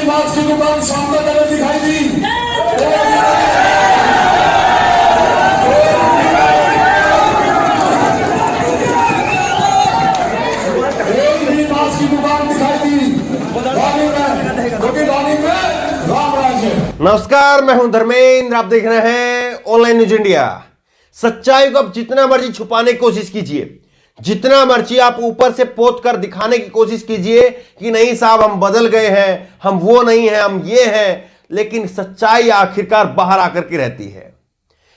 भी मास्क की दुकान सामने करे दिखाई दी। एक भी मास्क की दुकान दिखाई दी। वाणी में राम राज है। नमस्कार, मैं हूं धर्मेंद्र। आप देख रहे हैं ऑनलाइन न्यूज इंडिया। सच्चाई को आप जितना मर्जी छुपाने की कोशिश कीजिए, जितना मर्जी आप ऊपर से पोत कर दिखाने की कोशिश कीजिए कि नहीं साहब हम बदल गए हैं, हम वो नहीं हैं, हम ये हैं, लेकिन सच्चाई आखिरकार बाहर आकर के रहती है।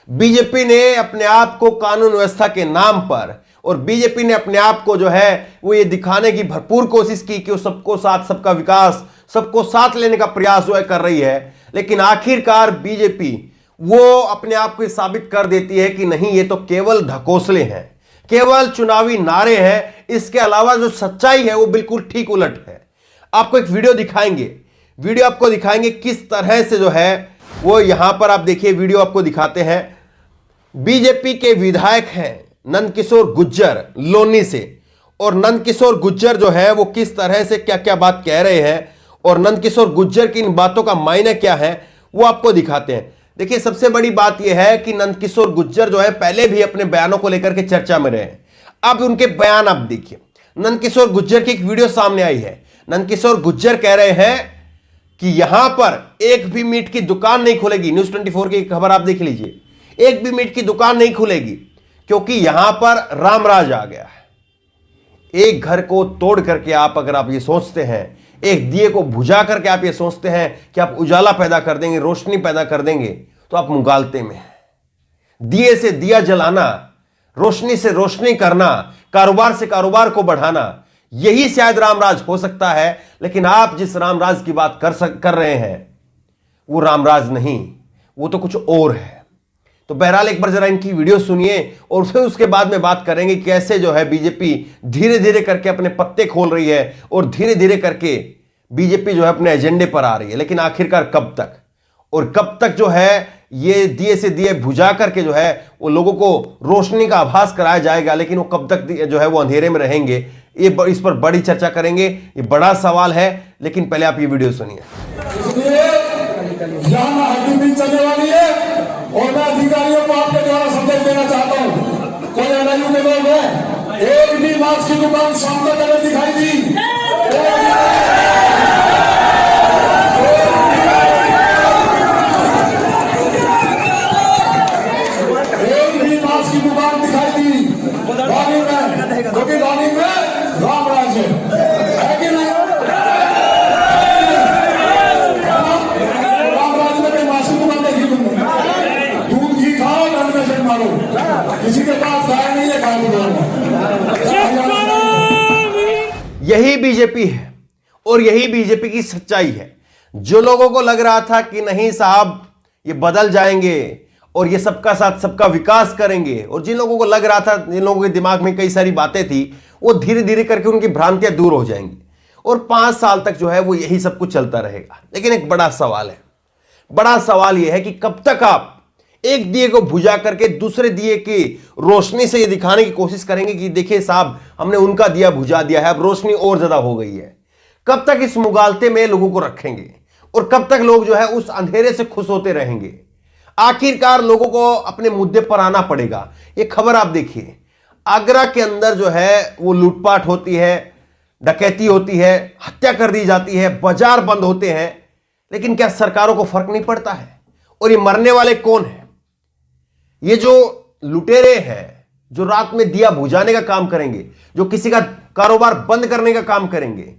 बीजेपी ने अपने आप को कानून व्यवस्था के नाम पर और बीजेपी ने अपने आप को जो है वो ये दिखाने की भरपूर कोशिश की कि वो सबको साथ, सबका विकास, सबको साथ लेने का प्रयास जो है कर रही है, लेकिन आखिरकार बीजेपी वो अपने आप को साबित कर देती है कि नहीं, ये तो केवल ढकोसले हैं, केवल चुनावी नारे हैं। इसके अलावा जो सच्चाई है वो बिल्कुल ठीक उलट है। आपको एक वीडियो दिखाएंगे किस तरह से जो है वो यहां पर आप देखिए, वीडियो आपको दिखाते हैं। बीजेपी के विधायक हैं नंदकिशोर गुर्जर लोनी से, और नंदकिशोर गुर्जर जो है वो किस तरह से क्या क्या बात कह रहे हैं और नंदकिशोर गुर्जर की इन बातों का मायने क्या है वो आपको दिखाते हैं। देखिए, सबसे बड़ी बात यह है कि नंदकिशोर गुर्जर जो है पहले भी अपने बयानों को लेकर के चर्चा में रहे हैं। अब उनके बयान आप देखिए। नंदकिशोर गुर्जर की एक वीडियो सामने आई है। नंदकिशोर गुर्जर कह रहे हैं कि यहां पर एक भी मीट की दुकान नहीं खुलेगी। न्यूज 24 की खबर आप देख लीजिए, एक भी मीट की दुकान नहीं खुलेगी क्योंकि यहां पर रामराज आ गया है। एक घर को तोड़ करके अगर आप ये सोचते हैं, एक दिए को बुझा करके आप ये सोचते हैं कि आप उजाला पैदा कर देंगे, रोशनी पैदा कर देंगे, तो आप मुगालते में हैं। दिए से दिया जलाना, रोशनी से रोशनी करना, कारोबार से कारोबार को बढ़ाना, यही शायद रामराज हो सकता है। लेकिन आप जिस रामराज की बात कर रहे हैं वो रामराज नहीं, वो तो कुछ और है। तो बहरहाल एक बार जरा इनकी वीडियो सुनिए और फिर उसके बाद में बात करेंगे कैसे जो है बीजेपी धीरे धीरे करके अपने पत्ते खोल रही है और धीरे धीरे करके बीजेपी जो है अपने एजेंडे पर आ रही है। लेकिन आखिरकार कब तक, और कब तक जो है ये दिए से दिए बुझा करके जो है वो लोगों को रोशनी का आभास कराया जाएगा, लेकिन वो कब तक जो है वो अंधेरे में रहेंगे, ये इस पर बड़ी चर्चा करेंगे। ये बड़ा सवाल है, लेकिन पहले आप ये वीडियो सुनिए। चलने वाली है और मैं अधिकारियों को आपके द्वारा संदेश देना चाहता हूँ। कोई एनआईयू के लोग हैं, एक भी मास्क की दुकान सामने करे दिखाई दी। एक भी मास्क की दुकान दिखाई दी। वाणी में, क्योंकि वाणी में राम राज है कि नहीं? किसी के पास गाय नहीं है, यही बीजेपी है और यही बीजेपी की सच्चाई है। जो लोगों को लग रहा था कि नहीं साहब ये बदल जाएंगे और ये सबका साथ सबका विकास करेंगे, और जिन लोगों को लग रहा था, जिन लोगों के दिमाग में कई सारी बातें थी, वो धीरे धीरे करके उनकी भ्रांतियां दूर हो जाएंगी और 5 साल तक जो है वो यही सब कुछ चलता रहेगा। लेकिन एक बड़ा सवाल है, बड़ा सवाल यह है कि कब तक आप एक दिए को बुझा करके दूसरे दिए की रोशनी से ये दिखाने की कोशिश करेंगे कि देखिए साहब हमने उनका दिया बुझा दिया है, अब रोशनी और ज्यादा हो गई है। कब तक इस मुगालते में लोगों को रखेंगे और कब तक लोग जो है उस अंधेरे से खुश होते रहेंगे? आखिरकार लोगों को अपने मुद्दे पर आना पड़ेगा। ये खबर आप देखिए, आगरा के अंदर जो है वो लूटपाट होती है, डकैती होती है, हत्या कर दी जाती है, बाजार बंद होते हैं, लेकिन क्या सरकारों को फर्क नहीं पड़ता है? और ये मरने वाले कौन है? ये जो लुटेरे हैं, जो रात में दिया बुझाने का काम करेंगे, जो किसी का कारोबार बंद करने का काम करेंगे,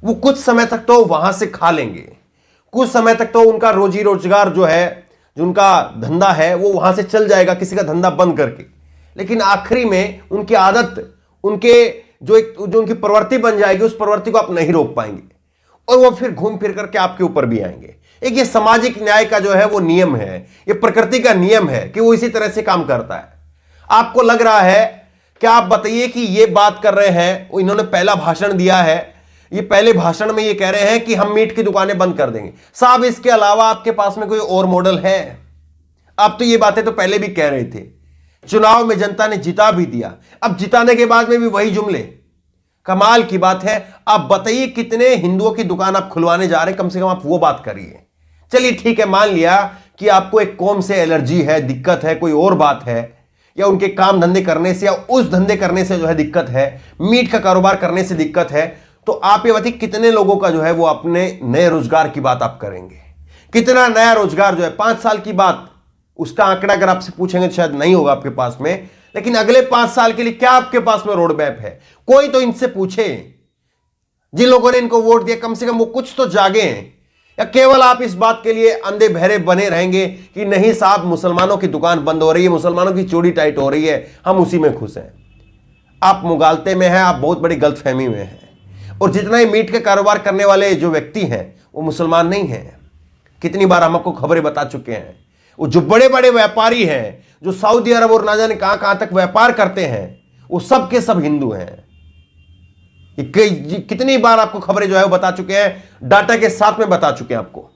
वो कुछ समय तक तो वहां से खा लेंगे, कुछ समय तक तो उनका रोजी रोजगार जो है, जो उनका धंधा है, वो वहां से चल जाएगा किसी का धंधा बंद करके। लेकिन आखिरी में उनकी आदत, उनके जो उनकी प्रवृत्ति बन जाएगी, उस प्रवृत्ति को आप नहीं रोक पाएंगे और वो फिर घूम फिर करके आपके ऊपर भी आएंगे। एक ये सामाजिक न्याय का जो है वो नियम है, ये प्रकृति का नियम है कि वो इसी तरह से काम करता है। आपको लग रहा है, क्या आप बताइए कि ये बात कर रहे हैं, इन्होंने पहला भाषण दिया है, ये पहले भाषण में ये कह रहे हैं कि हम मीट की दुकानें बंद कर देंगे। साहब इसके अलावा आपके पास में कोई और मॉडल है? आप तो ये बातें तो पहले भी कह रहे थे। चुनाव में जनता ने जिता भी दिया, अब जिताने के बाद में भी वही जुमले। कमाल की बात है। आप बताइए कितने हिंदुओं की दुकान आप खुलवाने जा रहे हैं, कम से कम आप वो बात करिए। चलिए ठीक है, मान लिया कि आपको एक कौम से एलर्जी है, दिक्कत है, कोई और बात है, या उनके काम धंधे करने से या उस धंधे करने से जो है दिक्कत है, मीट का कारोबार करने से दिक्कत है, तो आप ये बताइए कितने लोगों का जो है वो अपने नए रोजगार की बात आप करेंगे? कितना नया रोजगार जो है 5 साल की बात, उसका आंकड़ा अगर आपसे पूछेंगे तो शायद नहीं होगा आपके पास में, लेकिन अगले 5 साल के लिए क्या आपके पास में रोड मैप है? कोई तो इनसे पूछे, जिन लोगों ने इनको वोट दिया कम से कम वो कुछ तो जागे हैं। या केवल आप इस बात के लिए अंधे बहरे बने रहेंगे कि नहीं साहब मुसलमानों की दुकान बंद हो रही है, मुसलमानों की चोरी टाइट हो रही है, हम उसी में खुश हैं। आप मुगालते में हैं, आप बहुत बड़ी गलतफहमी में हैं। और जितना ही मीट का कारोबार करने वाले जो व्यक्ति हैं वो मुसलमान नहीं हैं। कितनी बार हम आपको खबरें बता चुके हैं। वो जो बड़े बड़े व्यापारी हैं, जो सऊदी अरब और ना जाने कहां कहां तक व्यापार करते हैं, वो सब के सब हिंदू हैं। कितनी बार आपको खबरें जो है वो बता चुके हैं, डाटा के साथ में बता चुके हैं आपको।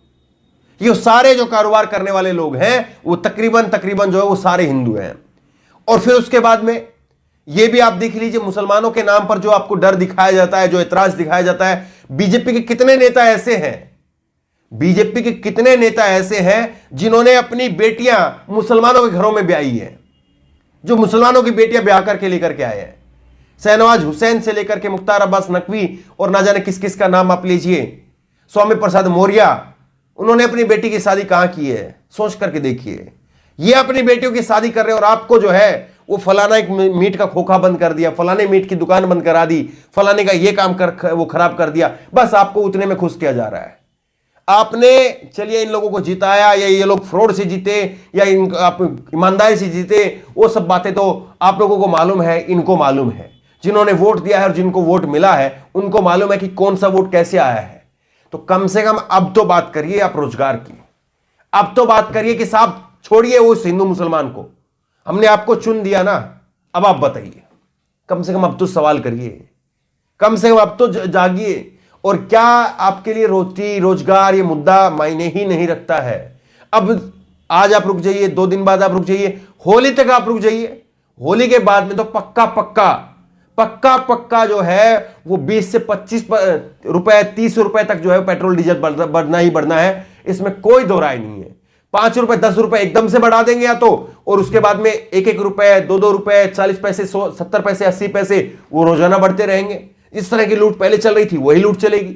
ये सारे जो कारोबार करने वाले लोग हैं वो तकरीबन जो है वो सारे हिंदू हैं। और फिर उसके बाद में ये भी आप देख लीजिए, मुसलमानों के नाम पर जो आपको डर दिखाया जाता है, जो ऐतराज दिखाया जाता है, बीजेपी के कितने नेता ऐसे हैं, बीजेपी के कितने नेता ऐसे हैं जिन्होंने अपनी बेटियां मुसलमानों के घरों में ब्याही है, जो मुसलमानों की बेटियां ब्याह करके लेकर के आए हैं। शहनवाज हुसैन से लेकर के मुख्तार अब्बास नकवी और ना जाने किस किस का नाम आप लीजिए, स्वामी प्रसाद मौर्य, उन्होंने अपनी बेटी की शादी कहां की है? सोच करके देखिए। ये अपनी बेटियों की शादी कर रहे हैं और आपको जो है वो फलाना एक मीट का खोखा बंद कर दिया, फलाने मीट की दुकान बंद करा दी, फलाने का ये काम कर वो खराब कर दिया, बस आपको उतने में खुश किया जा रहा है। आपने चलिए इन लोगों को जिताया, या ये लोग फ्रॉड से जीते या आप ईमानदारी से जीते, वो सब बातें तो आप लोगों को मालूम है, इनको मालूम है। जिन्होंने वोट दिया है और जिनको वोट मिला है उनको मालूम है कि कौन सा वोट कैसे आया है। तो कम से कम अब तो बात करिए आप रोजगार की, अब तो बात करिए कि साहब छोड़िए उस हिंदू मुसलमान को, हमने आपको चुन दिया ना, अब आप बताइए। कम से कम अब तो सवाल करिए, कम से कम अब तो जागिए। और क्या आपके लिए रोटी रोजगार ये मुद्दा मायने ही नहीं रखता है? अब आज आप रुक जाइए, 2 दिन बाद आप रुक जाइए, होली तक आप रुक जाइए, होली के बाद में तो पक्का पक्का पक्का पक्का जो है वो 20 से 25 रुपए 30 रुपए तक जो है पेट्रोल डीजल बढ़ना ही बढ़ना है, इसमें कोई दो राय नहीं है। 5 रुपए 10 रुपए एकदम से बढ़ा देंगे या तो, और उसके बाद में 1-1 रुपए 2-2 रुपए 40 पैसे 70 पैसे 80 पैसे वो रोजाना बढ़ते रहेंगे। इस तरह की लूट पहले चल रही थी, वही लूट चलेगी।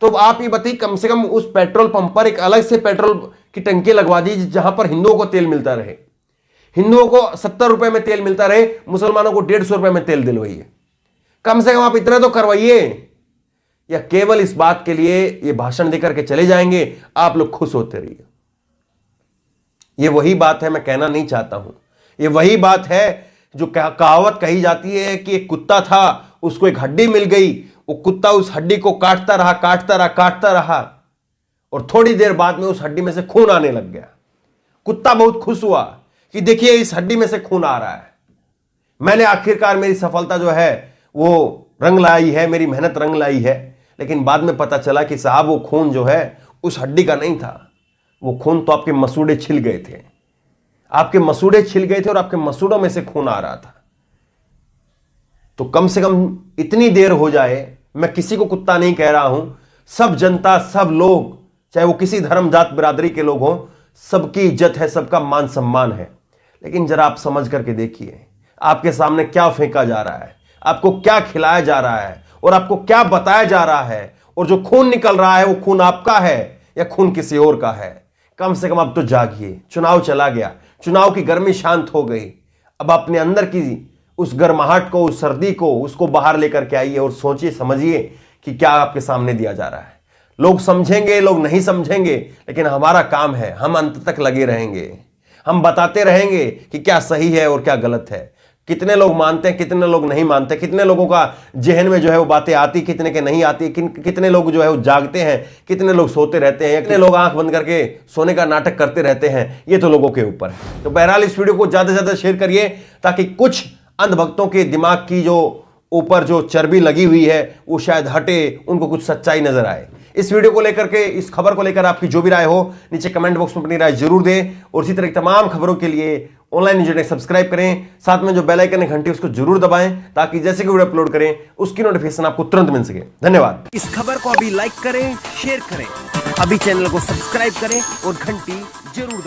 तो आप ये बताइए, कम से कम उस पेट्रोल पंप पर एक अलग से पेट्रोल की टंकी लगवा दीजिए जहां पर हिंदुओं को तेल मिलता रहे, हिंदुओं को 70 रुपए में तेल मिलता रहे, मुसलमानों को 150 रुपए में तेल दिलवाइए। कम से कम आप इतना तो करवाइए। या केवल इस बात के लिए ये भाषण देकर के चले जाएंगे, आप लोग खुश होते रहिए। ये वही बात है, मैं कहना नहीं चाहता हूं, ये वही बात है जो कहावत कही जाती है कि एक कुत्ता था, उसको एक हड्डी मिल गई, वो कुत्ता उस हड्डी को काटता रहा काटता रहा काटता रहा, और थोड़ी देर बाद में उस हड्डी में से खून आने लग गया। कुत्ता बहुत खुश हुआ कि देखिए इस हड्डी में से खून आ रहा है, मैंने आखिरकार मेरी सफलता जो है वो रंग लाई है, मेरी मेहनत रंग लाई है। लेकिन बाद में पता चला कि साहब वो खून जो है उस हड्डी का नहीं था, वो खून तो आपके मसूड़े छिल गए थे, आपके मसूड़े छिल गए थे और आपके मसूड़ों में से खून आ रहा था। तो कम से कम इतनी देर हो जाए, मैं किसी को कुत्ता नहीं कह रहा हूं, सब जनता सब लोग, चाहे वो किसी धर्म जात बिरादरी के लोग हों, सबकी इज्जत है, सबका मान सम्मान है। लेकिन जरा आप समझ करके देखिए आपके सामने क्या फेंका जा रहा है, आपको क्या खिलाया जा रहा है और आपको क्या बताया जा रहा है, और जो खून निकल रहा है वो खून आपका है या खून किसी और का है। कम से कम अब तो जागिए। चुनाव चला गया, चुनाव की गर्मी शांत हो गई, अब अपने अंदर की उस गर्माहट को, उस सर्दी को, उसको बाहर लेकर के आइए और सोचिए समझिए कि क्या आपके सामने दिया जा रहा है। लोग समझेंगे, लोग नहीं समझेंगे, लेकिन हमारा काम है, हम अंत तक लगे रहेंगे, हम बताते रहेंगे कि क्या सही है और क्या गलत है। कितने लोग मानते हैं, कितने लोग नहीं मानते, कितने लोगों का जहन में जो है वो बातें आती, कितने के नहीं आती, कितने लोग जो है वो जागते हैं, कितने लोग सोते रहते हैं, कितने लोग आंख बंद करके सोने का नाटक करते रहते हैं, ये तो लोगों के ऊपर है। तो बहरहाल इस वीडियो को ज्यादा से ज्यादा शेयर करिए ताकि कुछ अंधभक्तों के दिमाग की जो ऊपर जो चर्बी लगी हुई है वो शायद हटे, उनको कुछ सच्चाई नजर आए। इस वीडियो को लेकर के, इस खबर को लेकर आपकी जो भी राय हो नीचे कमेंट बॉक्स में अपनी राय जरूर दें, और इसी तरह की तमाम खबरों के लिए ऑनलाइन न्यूज इंडिया सब्सक्राइब करें, साथ में जो बेल आइकन है घंटी उसको जरूर दबाएं ताकि जैसे कि वीडियो अपलोड करें उसकी नोटिफिकेशन आपको तुरंत मिल सके। धन्यवाद। इस खबर को अभी लाइक करें, शेयर करें, अभी चैनल को सब्सक्राइब करें और घंटी जरूर दबाएं।